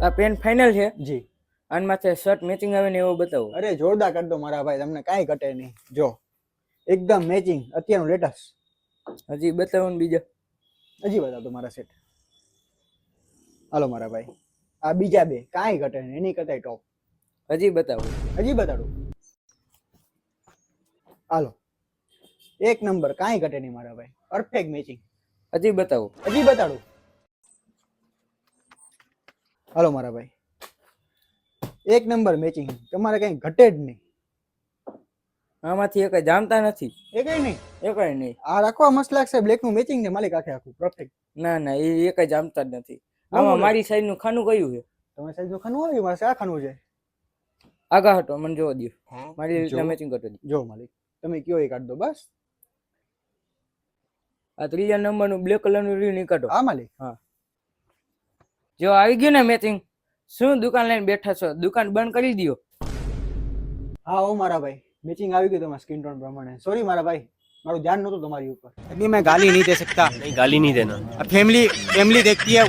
આ pen final છે. જી. આન માથે શર્ટ મેચિંગ આવે ને એવું બતાવો. અરે જોરદાર કરી દો મારા ભાઈ, તમને કાંઈ ઘટે નહીં. જો એકદમ મેચિંગ, અત્યારનું લેટેસ્ટ. હજી બતાવો ને બીજા. હજી બતાવો મારા સેટ. હાલો મારા ભાઈ, આ બીજા બે કાંઈ ઘટે નહીં, એની કરતાંય ટોપ. હજી બતાવો. હજી બતાડું. હાલો, એક નંબર, કાંઈ ઘટે નહીં મારા ભાઈ, પરફેક્ટ મેચિંગ. હજી બતાવો. હજી બતાડું. હાલો મારા ભાઈ, એક નંબર મેચિંગ, તમારે કઈ ઘટે જ નહીં. આમાંથી એક જામતા નથી. એ કઈ નહીં, એ કઈ નહીં. આ રાખવા મસ્ત લાગશે. બ્લેક નું મેચિંગ ને માલિક આખે આખું પરફેક્ટ. ના ના, એ એક જામતા જ નથી. આમાં મારી સાઈડ નું ખાનું કયું છે? તમારી સાઈડ નું ખાનું આવ્યું, મારે આ ખાનું છે. આગા હટો, મને જોવા દો. મારી રીતના મેચિંગ કરતો દો. જો માલિક, તમે કયો એ કાઢ દો બસ. આ ત્રીજા નંબર નું બ્લેક કલર નું રીલ નીકળો. હા માલિક. હા, જો આવી ગયું ને મેચિંગ. શું દુકાન લઈને બેઠા છો? દુકાન બંધ કરી દો. હા ઓ મારા ભાઈ, મેચિંગ આવી ગયું તમારા સ્કિન ટોન પ્રમાણે. સોરી મારા ભાઈ, મારું ધ્યાન નહોતું તમારી ઉપર. अभी मैं गाली नहीं दे सकता। नहीं, गाली नहीं देना। फैमिली देखती है।